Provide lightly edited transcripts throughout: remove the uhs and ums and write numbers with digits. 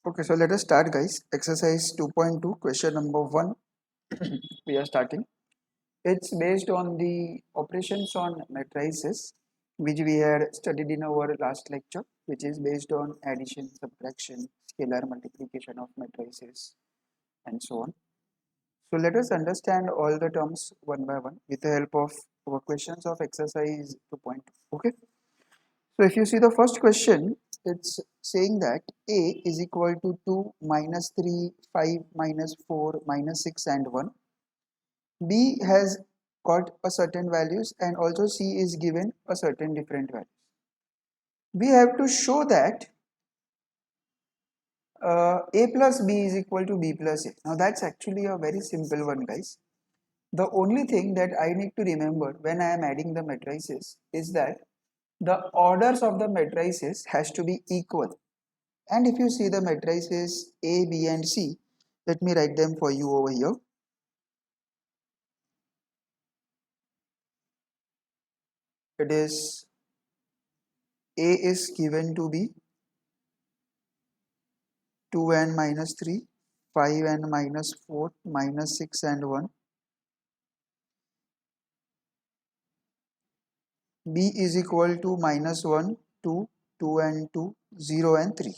Okay, so let us start, guys. Exercise 2.2, question number 1. We are starting. It's based on the operations on matrices, which we had studied in our last lecture, which is based on addition, subtraction, scalar multiplication of matrices, and so on. So let us understand all the terms one by one with the help of our questions of exercise 2.2. Okay. So if you see the first question, it's saying that A is equal to 2 minus 3, 5 minus 4 minus 6 and 1. B has got a certain values and also C is given a certain different values. We have to show that A plus B is equal to B plus A. Now that's actually a very simple one, guys. The only thing that I need to remember when I am adding the matrices is that the orders of the matrices has to be equal. And if you see the matrices A, B and C, let me write them for you over here. It is A is given to be 2n minus 3, 5n minus 4, minus 6 and 1. B is equal to minus 1, 2, 2 and 2, 0 and 3.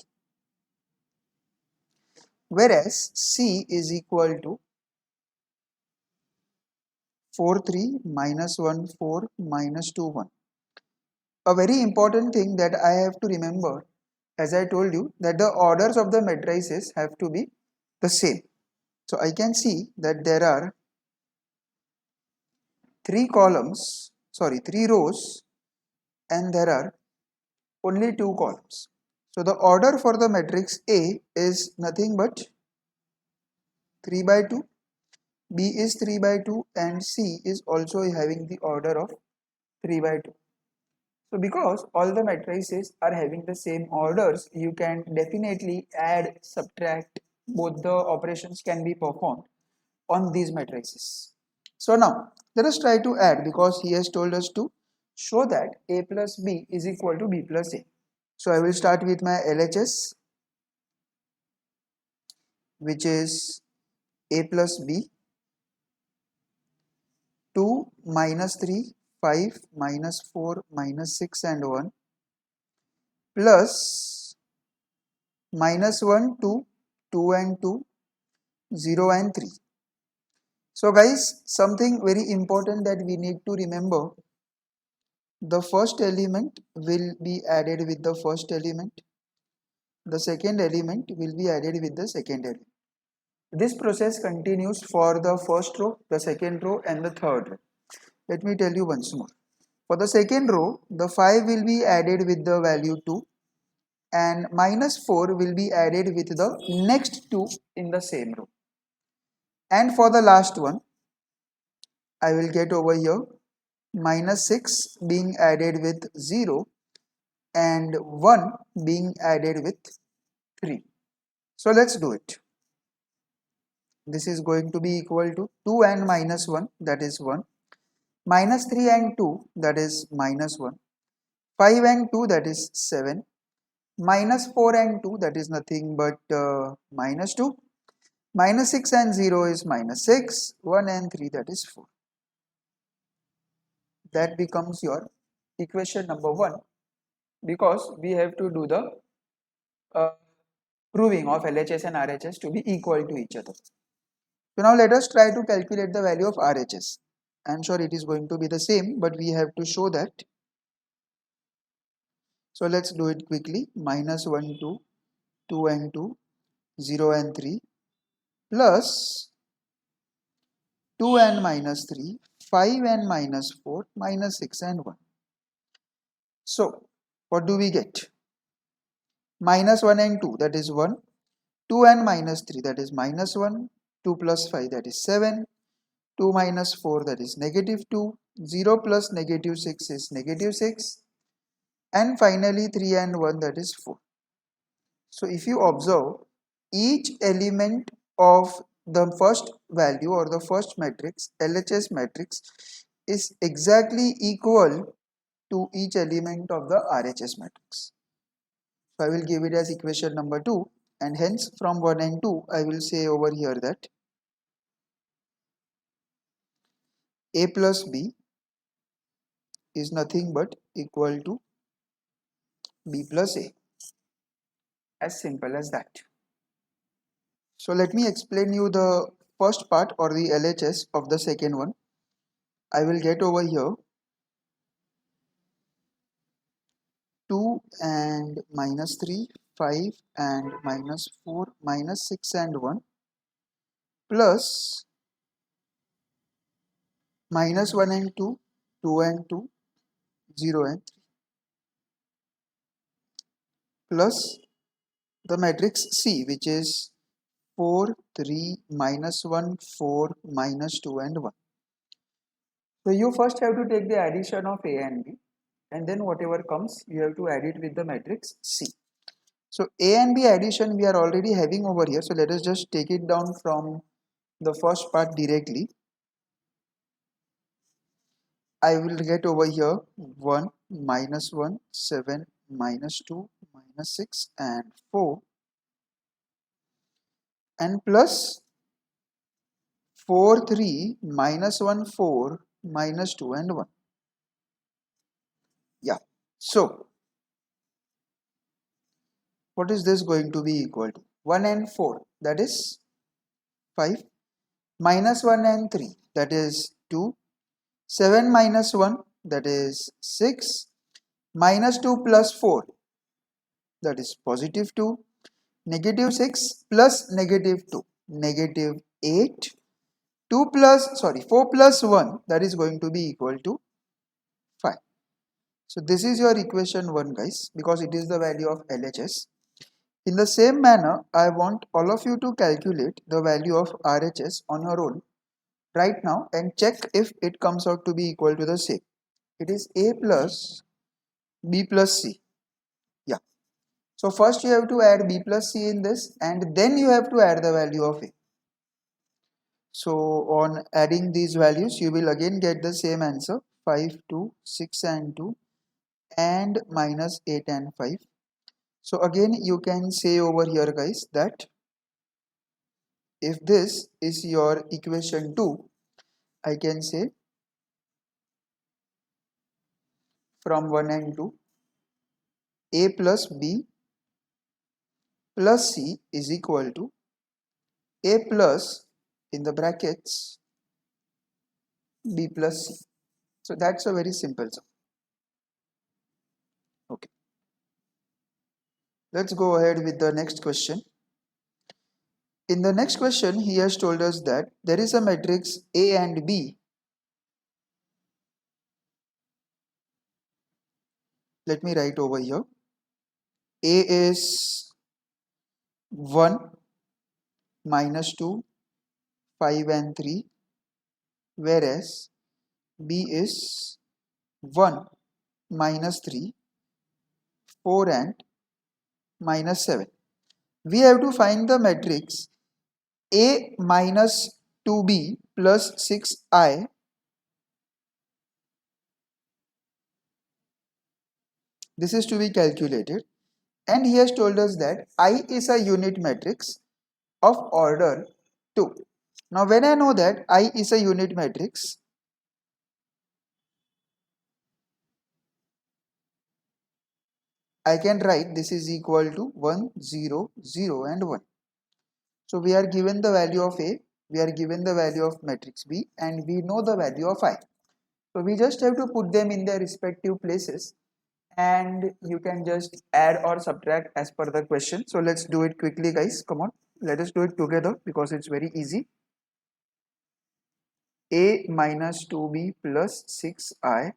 Whereas C is equal to 4, 3, minus 1, 4, minus 2, 1. A very important thing that I have to remember, as I told you, that the orders of the matrices have to be the same. So I can see that there are 3 rows and there are only 2 columns. So the order for the matrix A is nothing but 3 by 2, B is 3 by 2 and C is also having the order of 3 by 2. So because all the matrices are having the same orders, you can definitely add, subtract, both the operations can be performed on these matrices. So now let us try to add, because he has told us to show that A plus B is equal to B plus A. So I will start with my LHS, which is A plus B, 2 minus 3, 5 minus 4 minus 6 and 1 plus minus 1, 2, 2 and 2, 0 and 3. So guys, something very important that we need to remember, the first element will be added with the first element, the second element will be added with the second element. This process continues for the first row, the second row and the third row. Let me tell you once more. For the second row, the 5 will be added with the value 2 and minus 4 will be added with the next 2 in the same row. And for the last one, I will get over here minus 6 being added with 0 and 1 being added with 3. So let's do it. This is going to be equal to 2 and minus 1, that is 1, minus 3 and 2, that is minus 1, 5 and 2, that is 7, minus 4 and 2, that is nothing but minus 2, minus 6 and 0 is minus 6, 1 and 3, that is 4. That becomes your equation number 1, because we have to do the proving of LHS and RHS to be equal to each other. So now let us try to calculate the value of RHS. I am sure it is going to be the same, but we have to show that. So let's do it quickly. Minus 1, 2, 2 and 2, 0 and 3 plus 2 and minus 3, 5 and minus 4, minus 6 and 1. So what do we get? Minus 1 and 2, that is 1, 2 and minus 3, that is minus 1, 2 plus 5, that is 7, 2 minus 4, that is negative 2, 0 plus negative 6 is negative 6, and finally 3 and 1, that is 4. So if you observe, each element of the first value or the first matrix, LHS matrix, is exactly equal to each element of the RHS matrix. So I will give it as equation number 2. and hence from 1 and 2 I will say over here that a plus b is nothing but equal to b plus a, as simple as that. So let me explain you the first part or the LHS of the second one. I will get over here 2 and minus 3, 5 and minus 4, minus 6 and 1, plus minus 1 and 2, 2 and 2, 0 and 3, plus the matrix C, which is 4, 3, minus 1, 4, minus 2 and 1. So you first have to take the addition of A and B, and then whatever comes you have to add it with the matrix C. So A and B addition we are already having over here, so let us just take it down from the first part directly. I will get over here 1, minus 1, 7, minus 2, minus 6 and 4, and plus 4, 3, minus 1, 4, minus 2 and 1. Yeah. So what is this going to be equal to? 1 and 4, that is 5, minus 1 and 3, that is 2, 7 minus 1, that is 6, minus 2 plus 4, that is positive 2, negative 6 plus negative 2, negative 8, 4 plus 1, that is going to be equal to 5. So this is your equation 1, guys, because it is the value of LHS. In the same manner, I want all of you to calculate the value of RHS on your own right now and check if it comes out to be equal to the same. It is A plus B plus C. Yeah. So first you have to add B plus C in this, and then you have to add the value of A. So on adding these values, you will again get the same answer, 5, 2, 6 and 2 and minus 8 and 5. So again you can say over here, guys, that if this is your equation 2, I can say from 1 and 2, A plus B plus C is equal to A plus in the brackets B plus C. So that's a very simple sum. Okay. Let's go ahead with the next question. In the next question, he has told us that there is a matrix A and B. Let me write over here. A is 1, minus 2, 5 and 3, whereas B is 1, minus 3, 4 and minus 7. We have to find the matrix A minus 2B plus 6I. This is to be calculated, and he has told us that I is a unit matrix of order 2. Now when I know that I is a unit matrix, I can write this is equal to 1, 0, 0 and 1. So we are given the value of A, we are given the value of matrix B, and we know the value of I. So we just have to put them in their respective places, and you can just add or subtract as per the question. So let's do it quickly, guys. Come on, let us do it together because it's very easy. A minus 2B plus 6I.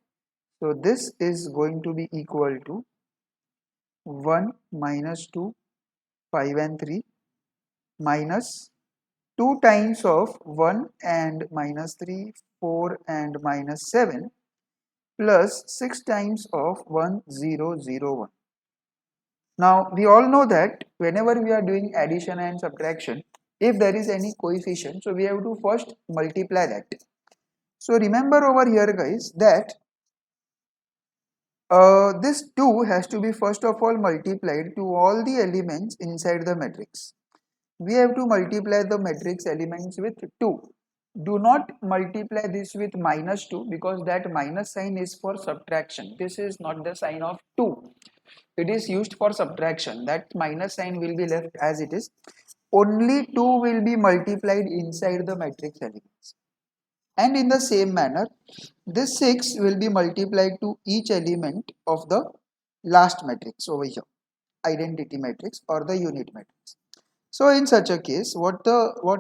So this is going to be equal to 1 minus 2, 5 and 3 minus 2 times of 1 and minus 3, 4 and minus 7 plus 6 times of 1, 0, 0, 1. Now we all know that whenever we are doing addition and subtraction, if there is any coefficient, so we have to first multiply that. So remember over here, guys, that This 2 has to be first of all multiplied to all the elements inside the matrix. We have to multiply the matrix elements with 2. Do not multiply this with minus 2 because that minus sign is for subtraction. This is not the sign of 2. It is used for subtraction. That minus sign will be left as it is. Only 2 will be multiplied inside the matrix elements. And in the same manner, this 6 will be multiplied to each element of the last matrix over here, identity matrix or the unit matrix. So in such a case, what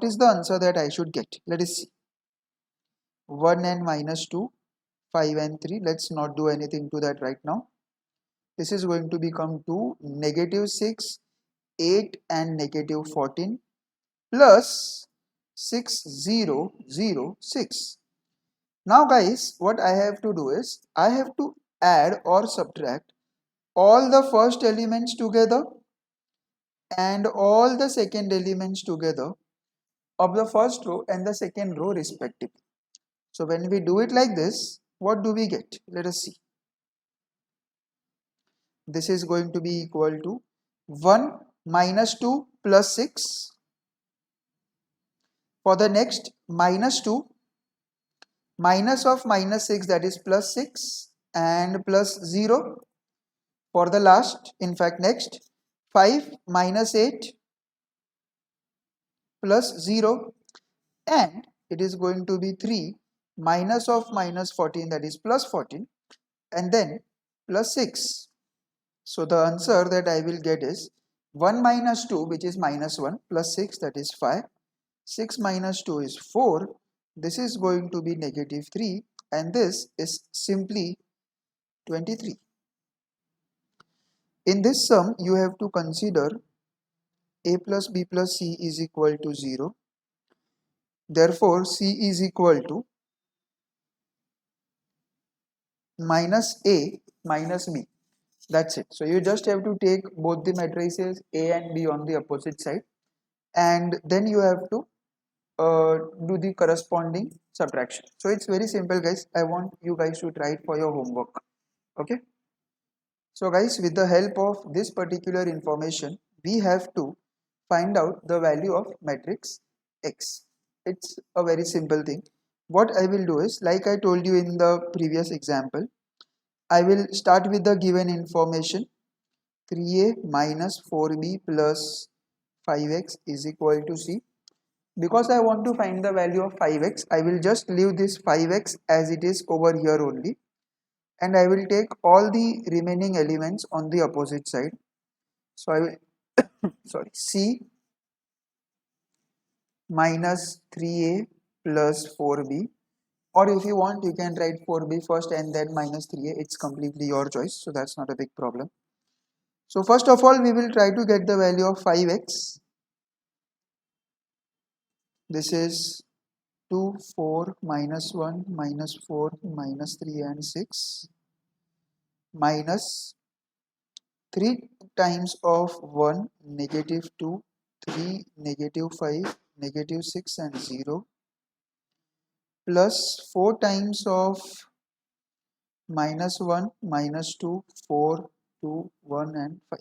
is the answer that I should get? Let us see. 1 and minus 2, 5 and 3. Let's not do anything to that right now. This is going to become 2, negative 6, 8 and negative 14 plus 6, 0, 0, 6. Now guys, what I have to do is, I have to add or subtract all the first elements together and all the second elements together of the first row and the second row respectively. So when we do it like this, what do we get? Let us see. This is going to be equal to 1 minus 2 plus 6. For the next, minus 2, minus of minus 6, that is plus 6, and plus 0. For the last, in fact next, 5 minus 8 plus 0, and it is going to be 3 minus of minus 14, that is plus 14, and then plus 6. So the answer that I will get is 1 minus 2, which is minus 1, plus 6, that is 5. 6 minus 2 is 4. This is going to be negative 3, and this is simply 23. In this sum, you have to consider a plus b plus c is equal to 0. Therefore, c is equal to minus a minus b. That's it. So you just have to take both the matrices a and b on the opposite side, and then you have to do the corresponding subtraction. So it's very simple guys. I want you guys to try it for your homework. Okay. So guys, with the help of this particular information, we have to find out the value of matrix X. It's a very simple thing. What I will do is, like I told you in the previous example, I will start with the given information 3a minus 4b plus 5x is equal to c. Because I want to find the value of 5x, I will just leave this 5x as it is over here only, and I will take all the remaining elements on the opposite side. So I will sorry, c minus 3a plus 4b, or if you want you can write 4b first and then minus 3a. It's completely your choice, so that's not a big problem. So first of all, we will try to get the value of 5x. This is 2, 4, minus 1, minus 4, minus 3 and 6, minus 3 times of 1, negative 2, 3, negative 5, negative 6 and 0, plus 4 times of minus 1, minus 2, 4, 2, 1 and 5.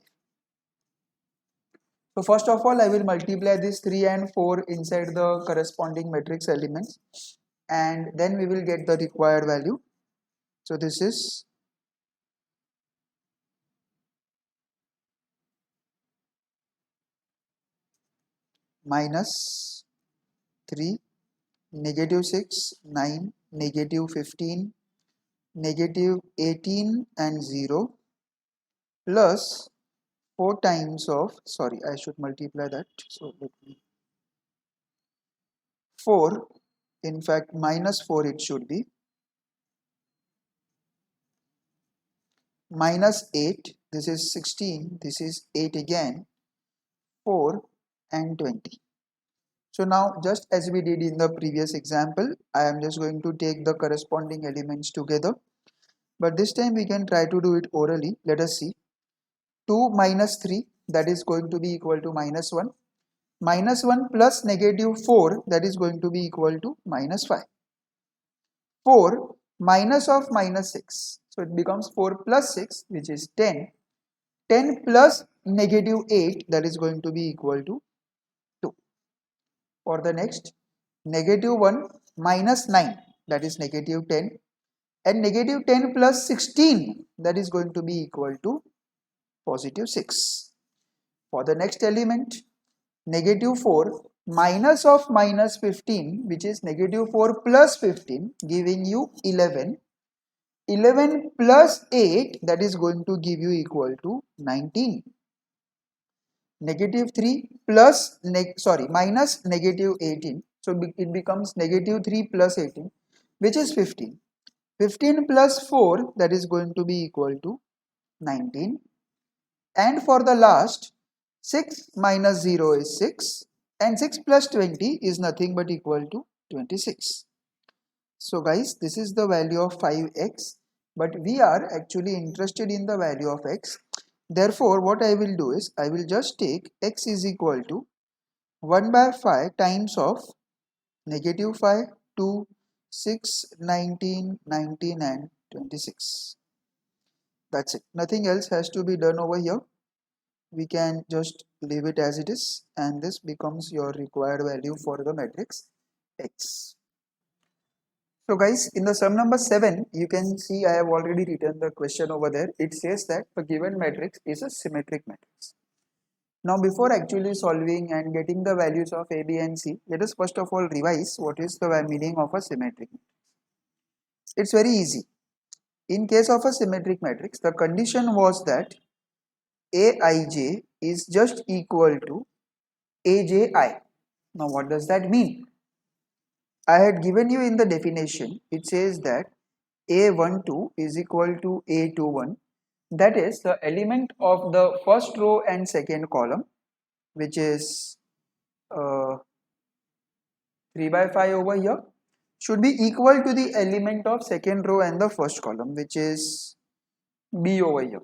So first of all, I will multiply this 3 and 4 inside the corresponding matrix elements, and then we will get the required value. So this is minus 3, negative 6, 9, negative 15, negative 18 and 0, plus 4 times of, sorry, I should multiply that. So let me 4, in fact minus 4 it should be, minus 8, this is 16, this is 8 again, 4 and 20. So now, just as we did in the previous example, I am just going to take the corresponding elements together, but this time we can try to do it orally. Let us see. 2 minus 3, that is going to be equal to minus 1. Minus 1 plus negative 4, that is going to be equal to minus 5. 4 minus of minus 6. So it becomes 4 plus 6, which is 10. 10 plus negative 8, that is going to be equal to 2. For the next, negative 1 minus 9, that is negative 10. And negative 10 plus 16, that is going to be equal to positive 6. For the next element, negative 4 minus of minus 15, which is negative 4 plus 15, giving you 11. 11 plus 8, that is going to give you equal to 19. Negative 3 plus minus negative 18, so it becomes negative 3 plus 18, which is 15. 15 plus 4, that is going to be equal to 19. And for the last, 6 minus 0 is 6, and 6 plus 20 is nothing but equal to 26. So guys, this is the value of 5x, but we are actually interested in the value of x. Therefore, what I will do is, I will just take x is equal to 1 by 5 times of negative 5, 2, 6, 19, 19 and 26. That's it. Nothing else has to be done over here. We can just leave it as it is, and this becomes your required value for the matrix x. So guys, in the sum number 7, you can see I have already written the question over there. It says that the given matrix is a symmetric matrix. Now before actually solving and getting the values of a, b and c, let us first of all revise what is the meaning of a symmetric matrix. It's very easy. In case of a symmetric matrix, the condition was that aij is just equal to aji. Now what does that mean? I had given you in the definition, it says that a12 is equal to a21, that is the element of the first row and second column, which is 3 by 5 over here, should be equal to the element of second row and the first column, which is b over here.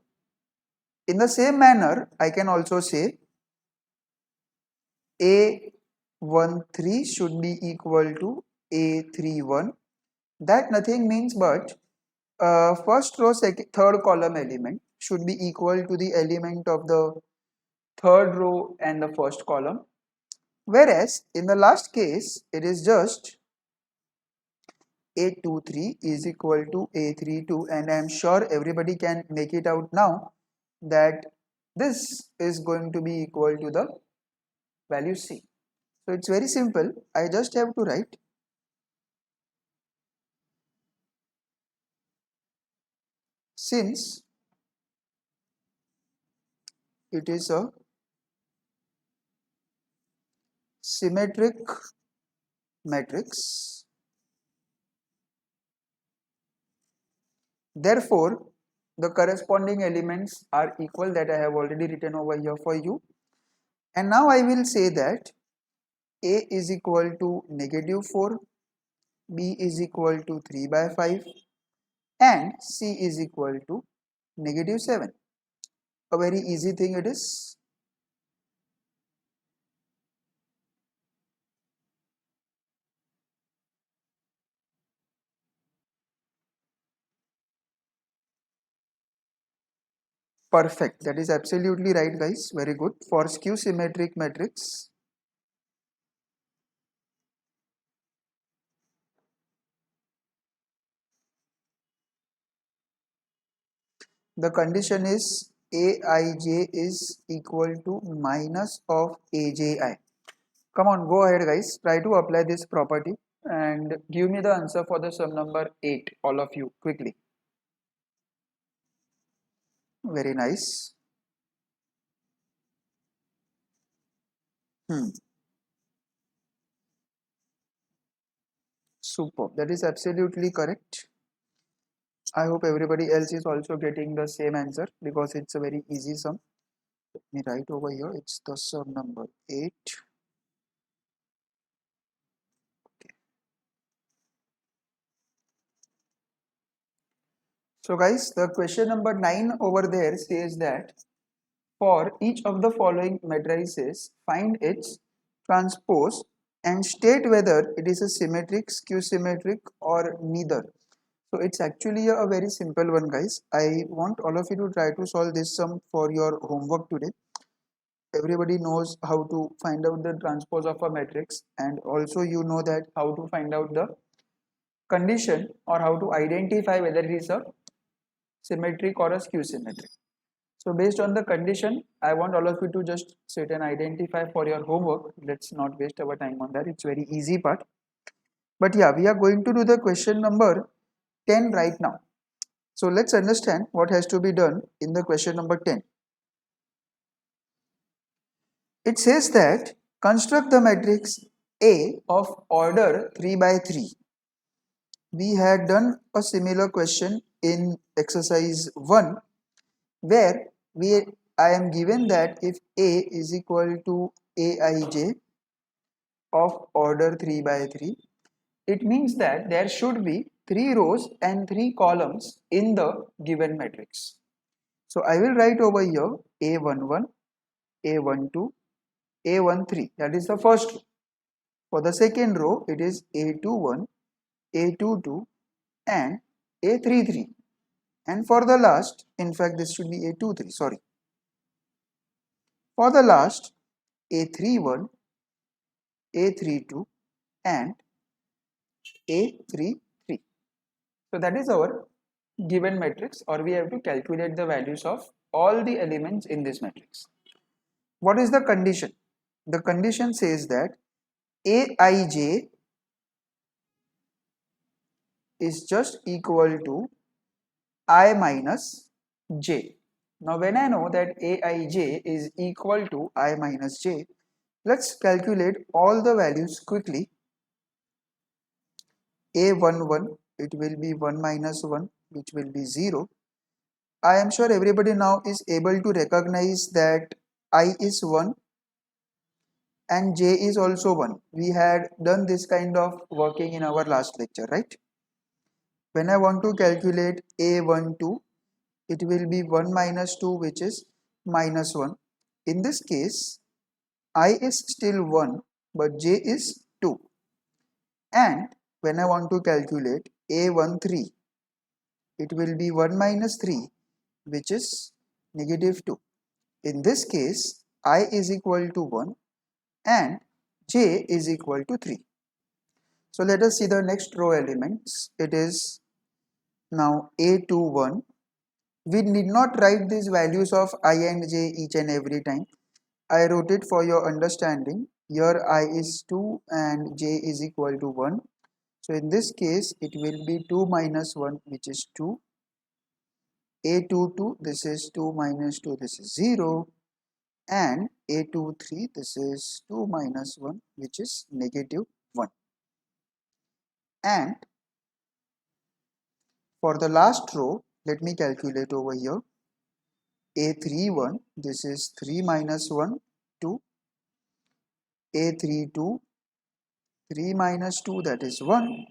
In the same manner, I can also say a13 should be equal to a31. That nothing means but first row third column element should be equal to the element of the third row and the first column, whereas in the last case it is just a23 is equal to a32, and I am sure everybody can make it out now that this is going to be equal to the value c. So it's very simple. I just have to write since it is a symmetric matrix, therefore the corresponding elements are equal, that I have already written over here for you. And now I will say that a is equal to negative 4, b is equal to 3 by 5 and c is equal to negative 7. A very easy thing it is. Perfect. That is absolutely right, guys. Very good. For skew symmetric matrix, the condition is aij is equal to minus of aji. Come on, go ahead, guys. Try to apply this property and give me the answer for the sum number 8, all of you, quickly. Very nice. Super. That is absolutely correct. I hope everybody else is also getting the same answer because it's a very easy sum. Let me write over here. It's the sum number 8. So guys, the question number 9 over there says that for each of the following matrices, find its transpose and state whether it is a symmetric, skew symmetric or neither. So it's actually a very simple one, guys. I want all of you to try to solve this sum for your homework today. Everybody knows how to find out the transpose of a matrix, and also you know that how to find out the condition or how to identify whether it is a symmetric or a skew symmetric. So based on the condition, I want all of you to just sit and identify for your homework. Let's not waste our time on that. It's very easy part. But yeah, we are going to do the question number 10 right now. So let's understand what has to be done in the question number 10. It says that construct the matrix A of order 3 by 3. We had done a similar question in exercise 1 where I am given that if A is equal to Aij of order 3 by 3, it means that there should be 3 rows and 3 columns in the given matrix. So I will write over here A11, A12, A13, that is the first row. For the second row, it is A21, A22 and A33. And for the last, in fact this should be A23, sorry. For the last, A31, A32 and A33. So that is our given matrix, or we have to calculate the values of all the elements in this matrix. What is the condition? The condition says that Aij is just equal to I minus j. Now when I know that Aij is equal to I minus j, let's calculate all the values quickly. A11, it will be 1 minus 1, which will be 0. I am sure everybody now is able to recognize that I is 1 and j is also 1. We had done this kind of working in our last lecture, right? When I want to calculate A12, it will be 1 minus 2, which is minus 1. In this case, I is still 1, but j is 2. And when I want to calculate A13, it will be 1 minus 3, which is negative 2. In this case, I is equal to 1 and j is equal to 3. So let us see the next row elements. It is now A21. We need not write these values of I and j each and every time. I wrote it for your understanding. Here I is 2 and j is equal to 1. So in this case, it will be 2 minus 1, which is 2. A22, this is 2 minus 2, this is 0. And A23, this is 2 minus 1, which is negative 1. And for the last row, let me calculate over here. A31, this is 3 minus 1, 2. A32, 3 minus 2, that is 1.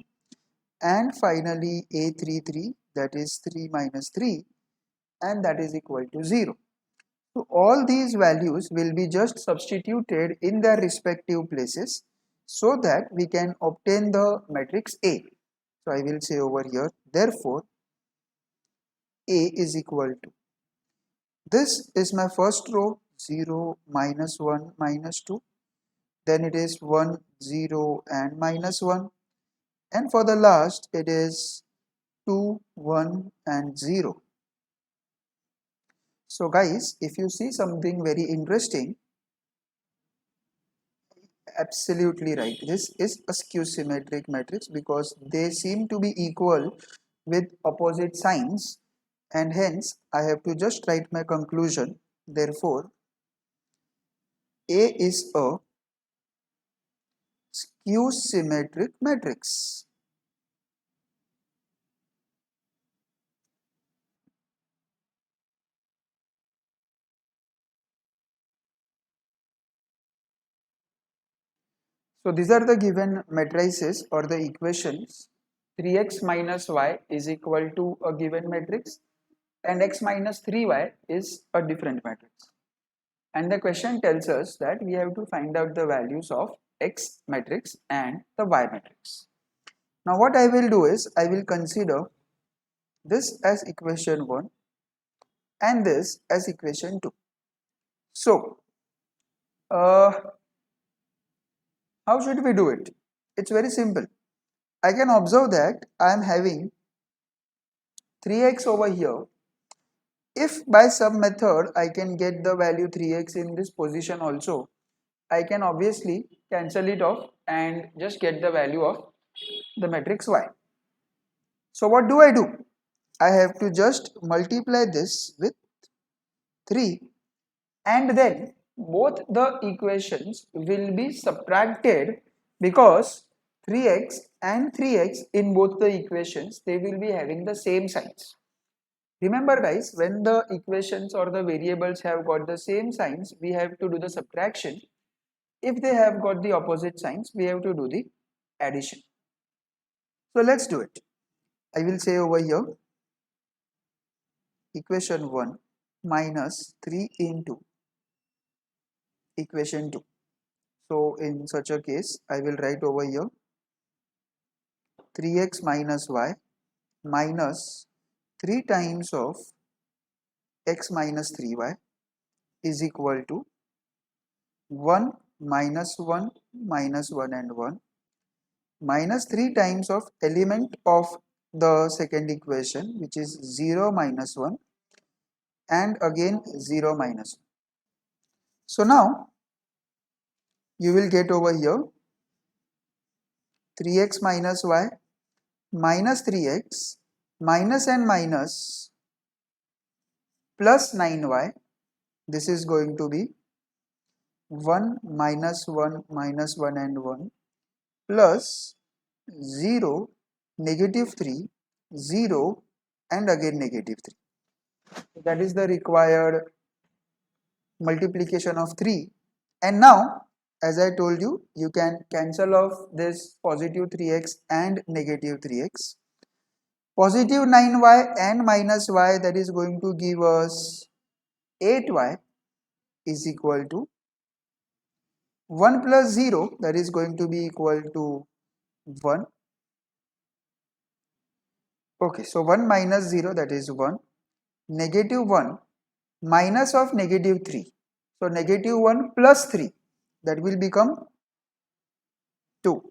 And finally A33, that is 3 minus 3, and that is equal to 0. So all these values will be just substituted in their respective places so that we can obtain the matrix A. So I will say over here, therefore A is equal to, this is my first row, 0, minus 1, minus 2. Then it is 1, 0 and minus 1. And for the last, it is 2, 1 and 0. So guys, if you see something very interesting, absolutely right, this is a skew symmetric matrix because they seem to be equal with opposite signs, and hence I have to just write my conclusion. Therefore A is a skew symmetric matrix. So these are the given matrices or the equations. 3x minus y is equal to a given matrix and x minus 3y is a different matrix. And the question tells us that we have to find out the values of x matrix and the y matrix. Now what I will do is I will consider this as equation 1 and this as equation 2. So how should we do it? It's very simple. I can observe that I am having 3x over here. If by some method I can get the value 3x in this position also, I can obviously cancel it off and just get the value of the matrix y. So what do? I have to just multiply this with 3 and then both the equations will be subtracted because 3x and 3x in both the equations, they will be having the same signs. Remember guys, when the equations or the variables have got the same signs, we have to do the subtraction. If they have got the opposite signs, we have to do the addition. So let's do it. I will say over here equation 1 minus 3 into equation 2. So in such a case, I will write over here 3x minus y minus 3 times of x minus 3y is equal to 1 minus 1 minus 1 and 1 minus 3 times of element of the second equation, which is 0 minus 1 and again 0 minus 1. So now you will get over here 3x minus y minus 3x minus and minus plus 9y. This is going to be 1 minus 1 minus 1 and 1 plus 0 negative 3 0 and again negative 3. That is the required multiplication of 3. And now as I told you, you can cancel off this positive 3x and negative 3x. Positive 9y and minus y, that is going to give us 8y is equal to 1 plus 0, that is going to be equal to 1. Okay, so 1 minus 0, that is 1. Negative 1 minus of negative 3. So negative 1 plus 3, that will become 2.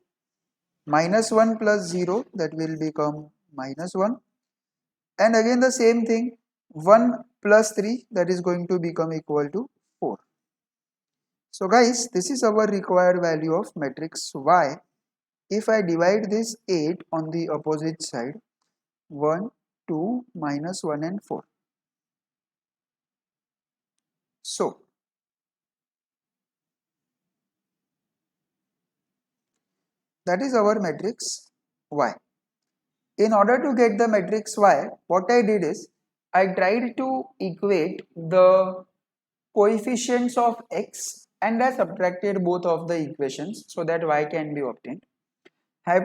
Minus 1 plus 0, that will become minus 1. And again the same thing, 1 plus 3, that is going to become equal to 4. So guys, this is our required value of matrix Y. If I divide this 8 on the opposite side, 1, 2, minus 1 and 4. So that is our matrix Y. In order to get the matrix Y, what I did is I tried to equate the coefficients of x and I subtracted both of the equations so that y can be obtained.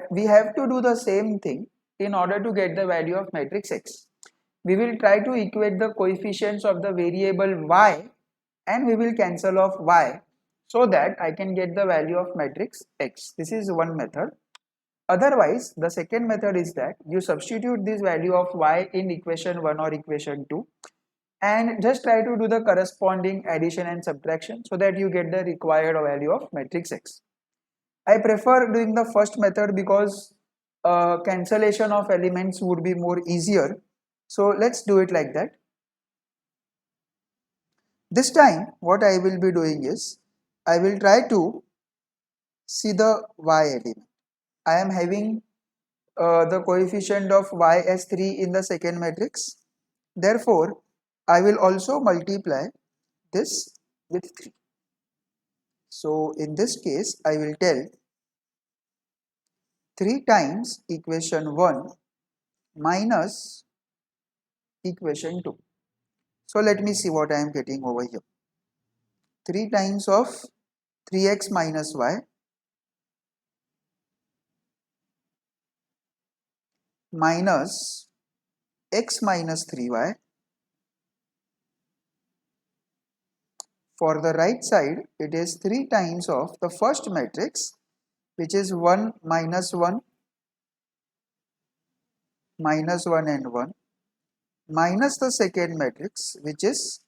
We have to do the same thing in order to get the value of matrix x. We will try to equate the coefficients of the variable y and we will cancel off y so that I can get the value of matrix x. This is one method. Otherwise, the second method is that you substitute this value of y in equation 1 or equation 2 and just try to do the corresponding addition and subtraction so that you get the required value of matrix x. I prefer doing the first method because cancellation of elements would be more easier. So let's do it like that. This time what I will be doing is I will try to see the y element. I am having the coefficient of y as 3 in the second matrix. Therefore, I will also multiply this with 3. So in this case, I will tell 3 times equation 1 minus equation 2. So let me see what I am getting over here. 3 times of 3x minus y minus x minus 3y. For the right side, it is 3 times of the first matrix, which is 1 minus 1 minus 1 and 1 minus the second matrix, which is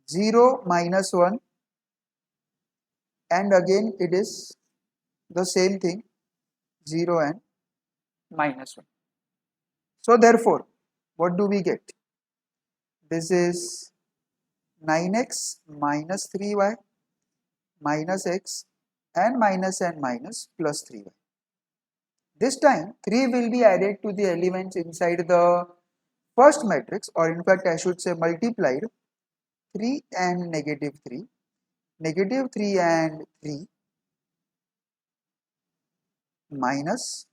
0 minus 1, and again it is the same thing, 0 and minus 1. So therefore, what do we get? This is 9x minus 3y minus x and minus plus 3y. This time 3 will be added to the elements inside the first matrix, or in fact I should say multiplied 3 and negative 3, negative 3 and 3, minus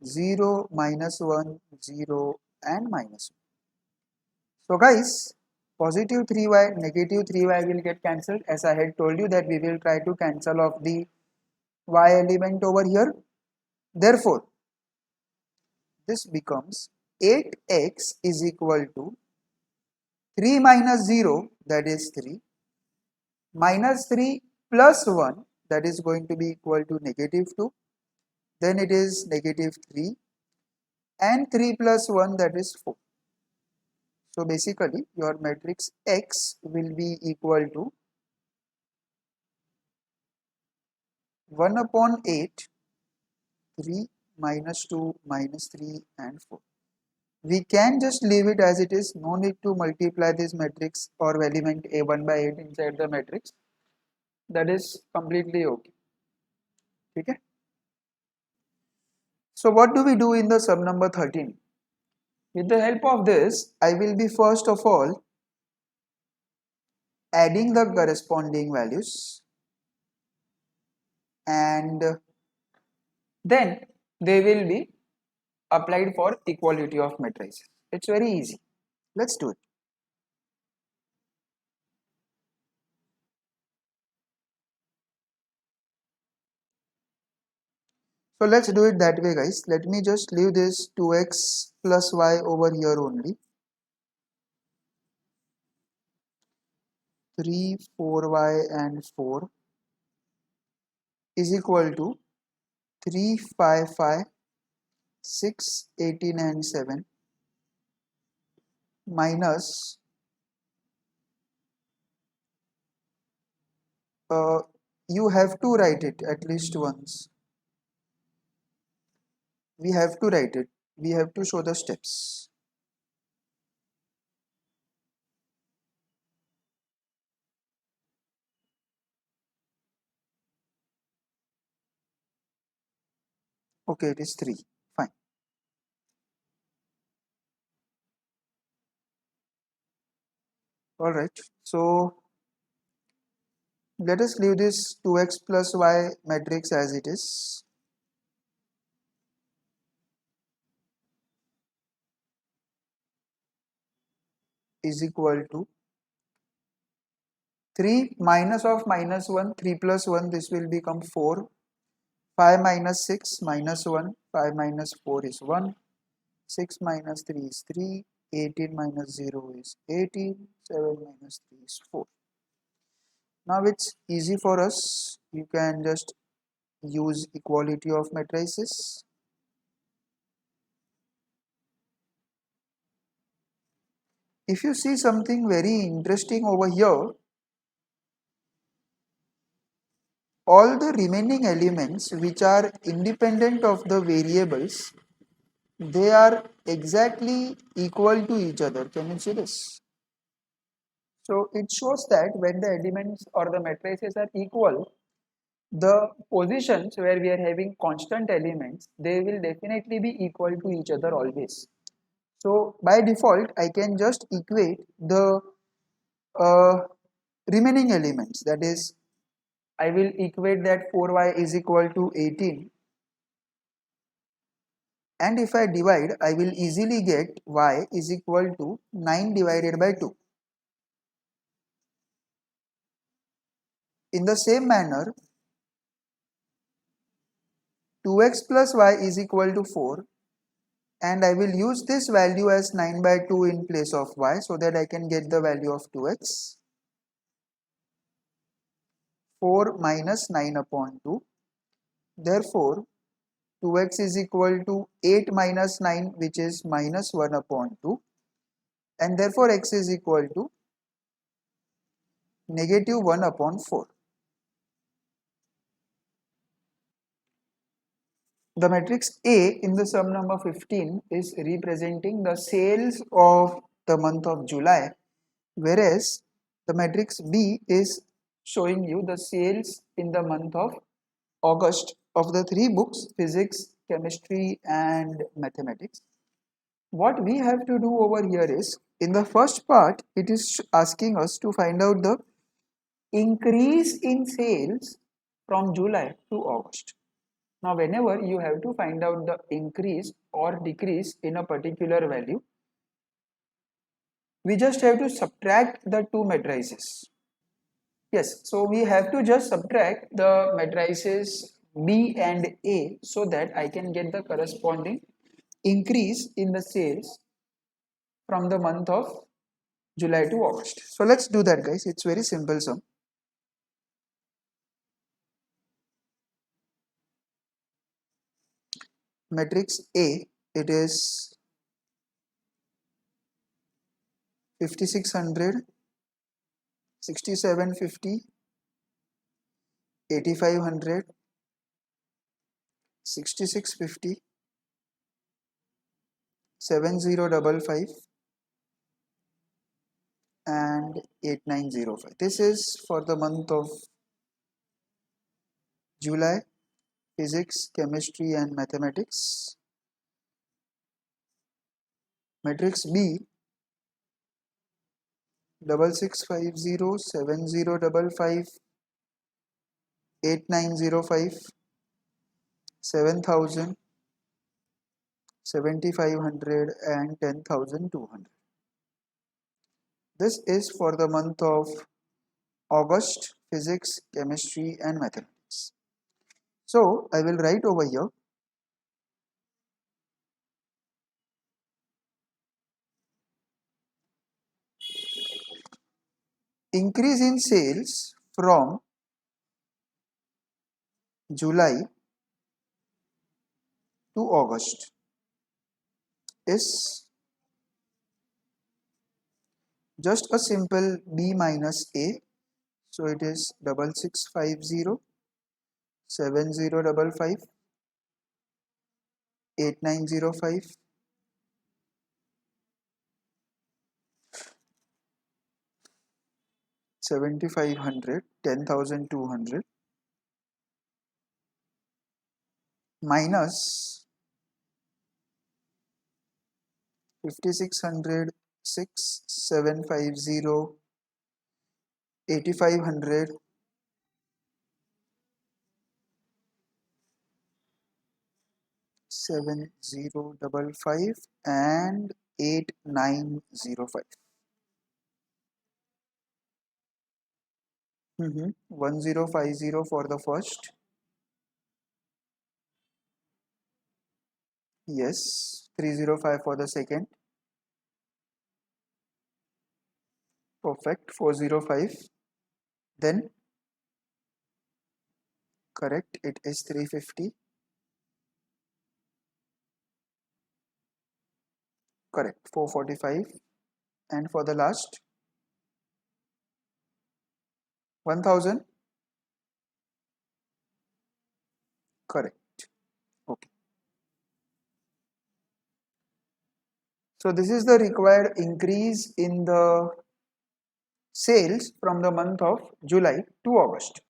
0, minus 1, 0 and minus 1. So guys, positive 3y, negative 3y will get cancelled, as I had told you that we will try to cancel off the y element over here. Therefore, this becomes 8x is equal to 3 minus 0, that is 3, minus 3 plus 1, that is going to be equal to negative 2, then it is negative 3, and 3 plus 1, that is 4. So basically your matrix X will be equal to 1 upon 8, 3 minus 2 minus 3 and 4. We can just leave it as it is, no need to multiply this matrix or element A1 by 8 inside the matrix. That is completely okay. Okay? So what do we do in the sum number 13? With the help of this, I will be first of all adding the corresponding values, and then they will be applied for equality of matrices. It's very easy. Let's do it. So let's do it that way, guys. Let me just leave this 2x plus y over here only. 3, 4y and 4 is equal to 3, 5, 5, 6, 18 and 7 minus you have to write it at least once. We have to write it. We have to show the steps. Okay, it is 3. Fine. Alright. So let us leave this 2x plus y matrix as it is equal to 3 minus of minus 1, 3 plus 1, this will become 4. 5 minus 6 minus 1, 5 minus 4 is 1. 6 minus 3 is 3. 18 minus 0 is 18. 7 minus 3 is 4. Now it's easy for us. You can just use equality of matrices. If you see something very interesting over here, all the remaining elements which are independent of the variables, they are exactly equal to each other. Can you see this? So it shows that when the elements or the matrices are equal, the positions where we are having constant elements, they will definitely be equal to each other always. So by default, I can just equate the uh, remaining elements. That is, I will equate that 4y is equal to 18, and if I divide, I will easily get y is equal to 9 divided by 2. In the same manner, 2x plus y is equal to 4, and I will use this value as 9 by 2 in place of y, so that I can get the value of 2x. 4 minus 9 upon 2. Therefore, 2x is equal to 8 minus 9, which is minus 1 upon 2. and therefore x is equal to negative 1 upon 4. The matrix A in the sum number 15 is representing the sales of the month of July, whereas the matrix B is showing you the sales in the month of August of the three books, physics, chemistry and mathematics. What we have to do over here is, in the first part, it is asking us to find out the increase in sales from July to August. Now, whenever you have to find out the increase or decrease in a particular value, we just have to subtract the two matrices. Yes, so we have to just subtract the matrices B and A so that I can get the corresponding increase in the sales from the month of July to August. So let's do that, guys. It's very simple sum. Matrix A, it is 5600, 6750, 8500, 6650, 7055 and 8905. This is for the month of July, physics, chemistry and mathematics. Matrix B, 6650, 7055, 8905, 7000, 7500 and 10200. This is for the month of August, physics, chemistry and mathematics. So I will write over here increase in sales from July to August is just a simple B minus A. So it is 6650, 7055, 8905, 7500, 10200 minus 5600, 6750, 8500, 7055 and 8905. 1050 for the first. Yes, 305 for the second. Perfect. 405. Then correct, it is 350. Correct, 445. And for the last 1000. Correct. Okay. So this is the required increase in the sales from the month of July to August.